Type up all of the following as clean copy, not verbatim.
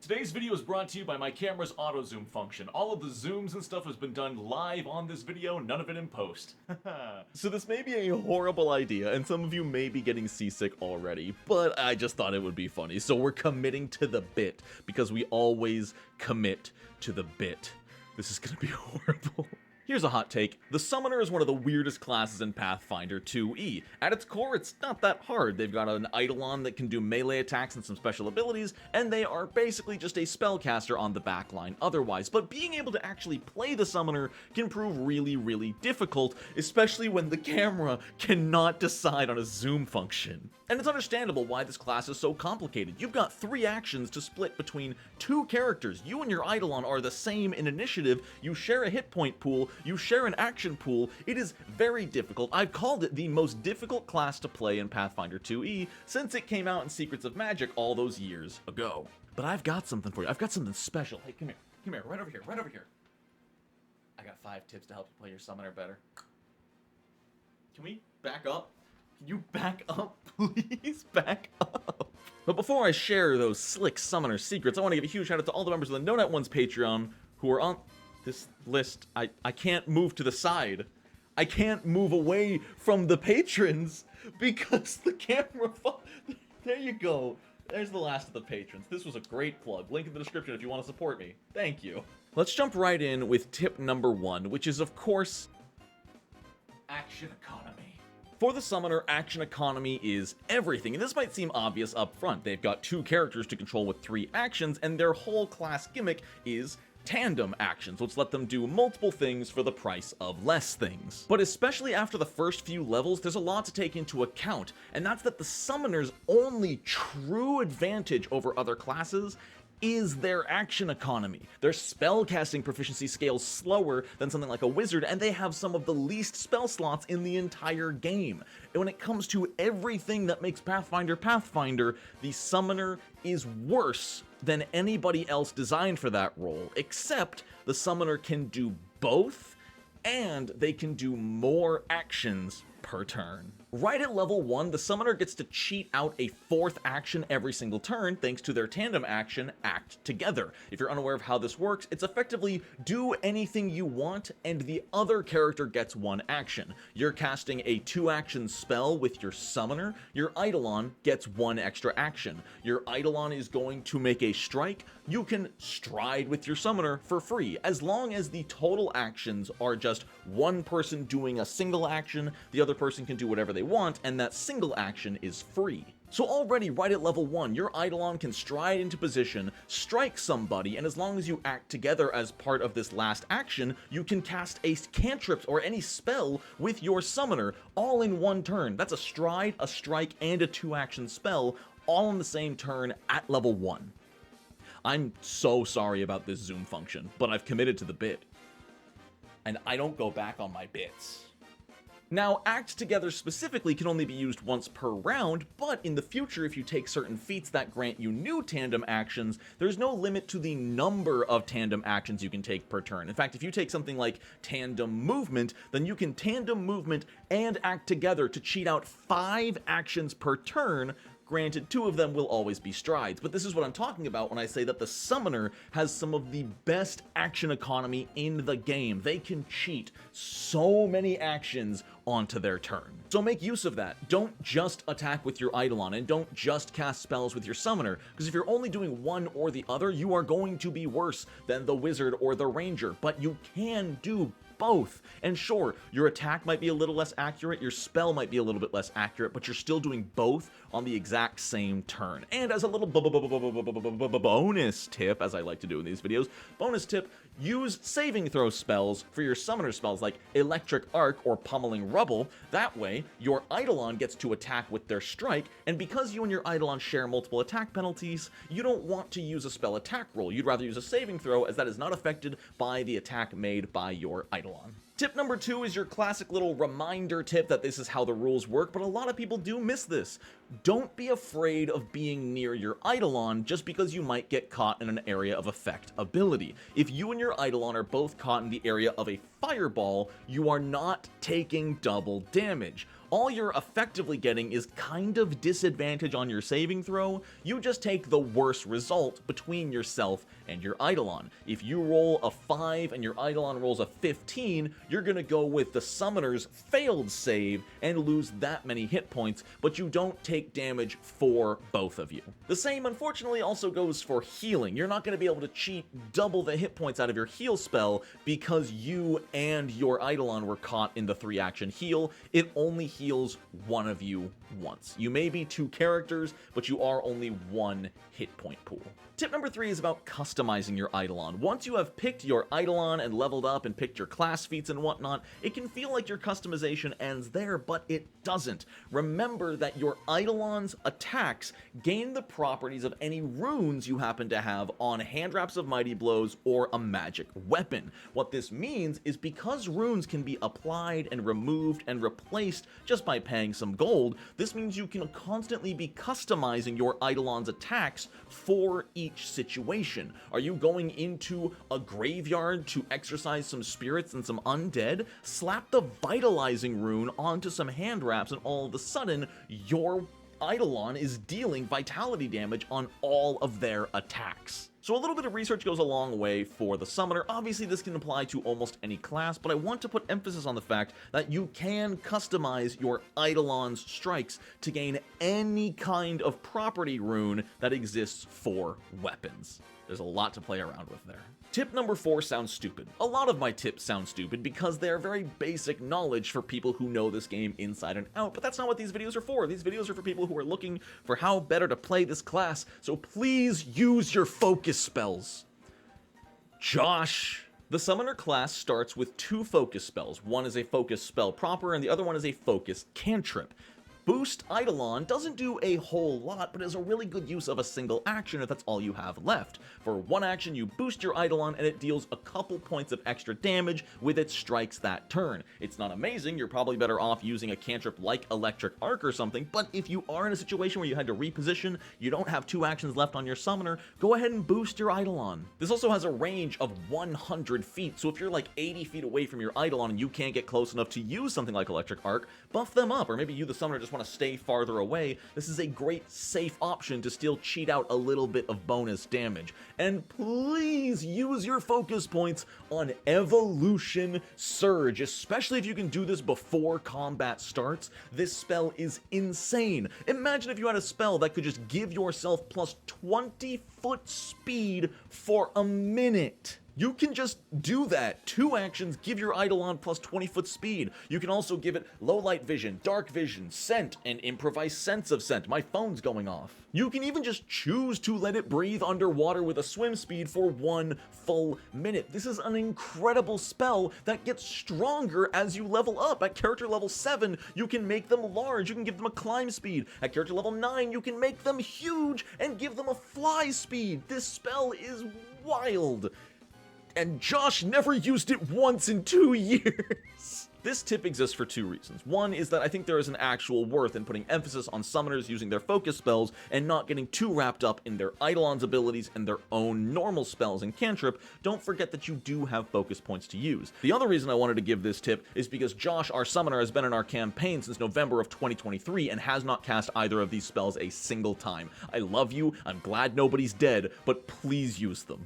Today's video is brought to you by my camera's auto zoom function. All of the zooms and stuff has been done live on this video, none of it in post. So this may be a horrible idea, and some of you may be getting seasick already, but I just thought it would be funny. So we're committing to the bit, because we always commit to the bit. This is gonna be horrible. Here's a hot take. The Summoner is one of the weirdest classes in Pathfinder 2e. At its core, it's not that hard. They've got an Eidolon that can do melee attacks and some special abilities, and they are basically just a spellcaster on the backline otherwise. But being able to actually play the Summoner can prove really, really difficult, especially when the camera cannot decide on a zoom function. And it's understandable why this class is so complicated. You've got 3 actions to split between 2 characters. You and your Eidolon are the same in initiative, you share a hit point pool, you share an action pool. It is very difficult. I've called it the most difficult class to play in Pathfinder 2e since it came out in Secrets of Magic all those years ago. But I've got something for you. I've got something special. Hey, come here, right over here, right over here. I got 5 tips to help you play your Summoner better. Can we back up? Can you back up, please? Back up. But before I share those slick Summoner secrets, I want to give a huge shout out to all the members of the No Net One's Patreon who are on this list. I can't move to the side. I can't move away from the patrons because the camera there you go. There's the last of the patrons. This was a great plug. Link in the description if you want to support me. Thank you. Let's jump right in with tip number 1, which is, of course, action economy. For the Summoner, action economy is everything, and this might seem obvious up front. They've got 2 characters to control with 3 actions, and their whole class gimmick is tandem actions. Let's let them do multiple things for the price of less things. But especially after the first few levels, there's a lot to take into account, and that's that the Summoner's only true advantage over other classes is their action economy. Their spellcasting proficiency scales slower than something like a wizard, and they have some of the least spell slots in the entire game. And when it comes to everything that makes Pathfinder Pathfinder, the Summoner is worse than anybody else designed for that role, except the Summoner can do both, and they can do more actions per turn. Right at level 1, the Summoner gets to cheat out a 4th action every single turn thanks to their tandem action, Act Together. If you're unaware of how this works, it's effectively do anything you want and the other character gets 1 action. You're casting a 2-action spell with your Summoner, your Eidolon gets 1 extra action. Your Eidolon is going to make a strike, you can stride with your Summoner for free, as long as the total actions are just one person doing a single action, the other person can do whatever they want, and that single action is free. So already right at level 1, your Eidolon can stride into position, strike somebody, and as long as you act together as part of this last action, you can cast a cantrip or any spell with your Summoner, all in 1 turn. That's a stride, a strike, and a 2-action spell, all in the same turn at level 1. I'm so sorry about this zoom function, but I've committed to the bit. And I don't go back on my bits. Now, Act Together specifically can only be used once per round, but in the future, if you take certain feats that grant you new tandem actions, there's no limit to the number of tandem actions you can take per turn. In fact, if you take something like Tandem Movement, then you can Tandem Movement and Act Together to cheat out 5 actions per turn. Granted, 2 of them will always be strides, but this is what I'm talking about when I say that the Summoner has some of the best action economy in the game. They can cheat so many actions onto their turn. So make use of that. Don't just attack with your Eidolon, and don't just cast spells with your Summoner, because if you're only doing one or the other, you are going to be worse than the Wizard or the Ranger, but you can do both. And sure, your attack might be a little less accurate, your spell might be a little bit less accurate, but you're still doing both on the exact same turn. And as a little bonus tip, as I like to do in these videos, bonus tip, use saving throw spells for your Summoner spells like Electric Arc or Pummeling Rubble. That way, your Eidolon gets to attack with their strike, and because you and your Eidolon share multiple attack penalties, you don't want to use a spell attack roll. You'd rather use a saving throw, as that is not affected by the attack made by your Eidolon. Tip number 2 is your classic little reminder tip that this is how the rules work, but a lot of people do miss this. Don't be afraid of being near your Eidolon just because you might get caught in an area of effect ability. If you and your Eidolon are both caught in the area of a fireball, you are not taking double damage. all you're effectively getting is kind of disadvantage on your saving throw. You just take the worst result between yourself and your Eidolon. If you roll a 5 and your Eidolon rolls a 15, you're gonna go with the summoner's failed save and lose that many hit points, but you don't take damage for both of you. The same, unfortunately, also goes for healing. You're not gonna be able to cheat double the hit points out of your heal spell because you and your Eidolon were caught in the 3-action heal. It only heals one of you once. You may be 2 characters, but you are only 1 hit point pool. Tip number 3 is about customizing your Eidolon. Once you have picked your Eidolon and leveled up and picked your class feats and whatnot, it can feel like your customization ends there, but it doesn't. Remember that your Eidolon's attacks gain the properties of any runes you happen to have on Hand Wraps of Mighty Blows or a magic weapon. What this means is because runes can be applied and removed and replaced just by paying some gold, this means you can constantly be customizing your Eidolon's attacks for each situation. Are you going into a graveyard to exorcise some spirits and some undead? Slap the vitalizing rune onto some hand wraps and all of a sudden your Eidolon is dealing vitality damage on all of their attacks. So a little bit of research goes a long way for the summoner. Obviously this can apply to almost any class, but I want to put emphasis on the fact that you can customize your Eidolon's strikes to gain any kind of property rune that exists for weapons. There's a lot to play around with there. Tip number 4 sounds stupid. A lot of my tips sound stupid because they're very basic knowledge for people who know this game inside and out, but that's not what these videos are for. These videos are for people who are looking for how better to play this class, so please use your focus spells. Josh. The summoner class starts with 2 focus spells. One is a focus spell proper and the other one is a focus cantrip. Boost Eidolon doesn't do a whole lot, but is a really good use of a single action if that's all you have left. For 1 action, you boost your Eidolon and it deals a couple points of extra damage with its strikes that turn. It's not amazing, you're probably better off using a cantrip like Electric Arc or something, but if you are in a situation where you had to reposition, you don't have 2 actions left on your summoner, go ahead and boost your Eidolon. This also has a range of 100 feet, so if you're like 80 feet away from your Eidolon and you can't get close enough to use something like Electric Arc, buff them up, or maybe you, the summoner, just want to stay farther away. This is a great safe option to still cheat out a little bit of bonus damage. And please use your focus points on Evolution Surge, especially if you can do this before combat starts. This spell is insane. Imagine if you had a spell that could just give yourself plus 20-foot speed for a minute. You can just do that. 2 actions, give your Eidolon plus 20-foot speed. You can also give it low light vision, dark vision, scent, and improvised sense of scent. My phone's going off. You can even just choose to let it breathe underwater with a swim speed for 1 full minute. This is an incredible spell that gets stronger as you level up. At character level 7, you can make them large. You can give them a climb speed. At character level 9, you can make them huge and give them a fly speed. This spell is wild. And Josh never used it once in 2 years. This tip exists for 2 reasons. One is that I think there is an actual worth in putting emphasis on summoners using their focus spells and not getting too wrapped up in their Eidolon's abilities and their own normal spells and cantrip. Don't forget that you do have focus points to use. The other reason I wanted to give this tip is because Josh, our summoner, has been in our campaign since November of 2023 and has not cast either of these spells a single time. I love you, I'm glad nobody's dead, but please use them.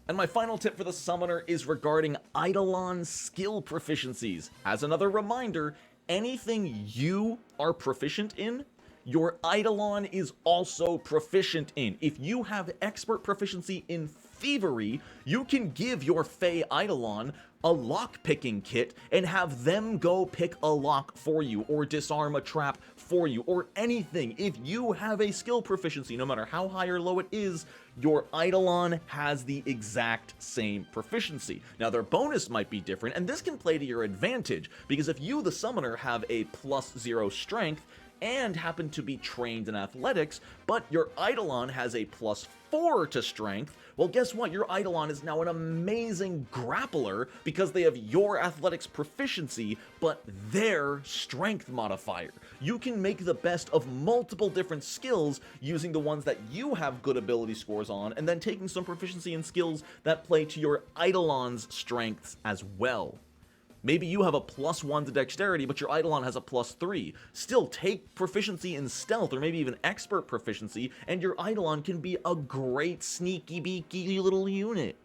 And my final tip for the summoner is regarding Eidolon skill proficiencies. As another reminder, anything you are proficient in, your Eidolon is also proficient in. If you have expert proficiency in thievery, you can give your Fey Eidolon a lock-picking kit and have them go pick a lock for you or disarm a trap for you or anything. If you have a skill proficiency, no matter how high or low it is, your Eidolon has the exact same proficiency. Now their bonus might be different, and this can play to your advantage, because if you, the summoner, have a +0 strength and happen to be trained in athletics, but your Eidolon has a +4 to strength, well, guess what? Your Eidolon is now an amazing grappler because they have your athletics proficiency, but their strength modifier. You can make the best of multiple different skills using the ones that you have good ability scores on, and then taking some proficiency in skills that play to your Eidolon's strengths as well. Maybe you have a +1 to dexterity, but your Eidolon has a +3. Still, take proficiency in stealth, or maybe even expert proficiency, and your Eidolon can be a great sneaky beaky little unit.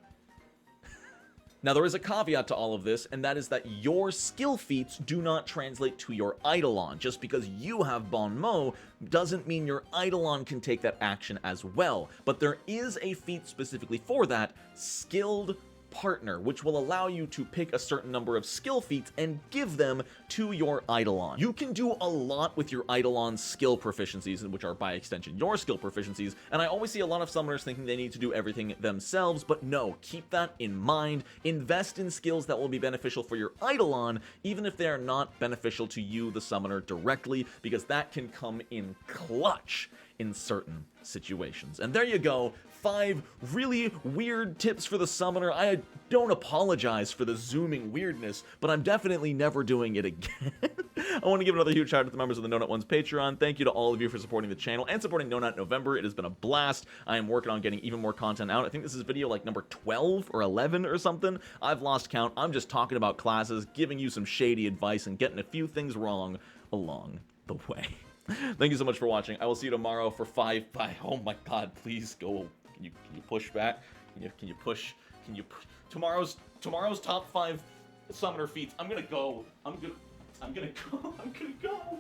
Now, there is a caveat to all of this, and that is that your skill feats do not translate to your Eidolon. Just because you have Bon Mot doesn't mean your Eidolon can take that action as well. But there is a feat specifically for that, Skilled Partner, which will allow you to pick a certain number of skill feats and give them to your Eidolon. You can do a lot with your Eidolon's skill proficiencies, which are by extension your skill proficiencies, and I always see a lot of summoners thinking they need to do everything themselves, but no, keep that in mind. Invest in skills that will be beneficial for your Eidolon, even if they are not beneficial to you, the summoner, directly, because that can come in clutch in certain situations. And there you go, 5 really weird tips for the summoner. I don't apologize for the zooming weirdness, but I'm definitely never doing it again. I want to give another huge shout out to the members of the No Nut One's Patreon. Thank you to all of you for supporting the channel and supporting No Nut November. It has been a blast. I am working on getting even more content out. I think this is video like number 12 or 11 or something. I've lost count. I'm just talking about classes, giving you some shady advice, and getting a few things wrong along the way. Thank you so much for watching. I will see you tomorrow for 5. Oh my god, please go. Can you push back? Can you push? Tomorrow's top 5 summoner feats. I'm gonna go. I'm gonna go.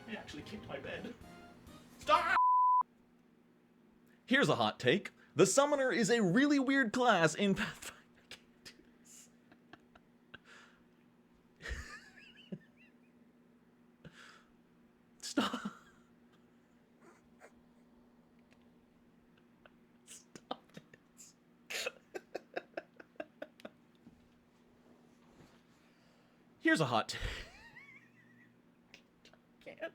I actually kicked my bed. Stop! Here's a hot take. The summoner is a really weird class in Pathfinder. I can't do this. Stop. Stop it. Here's a hot take. I can't.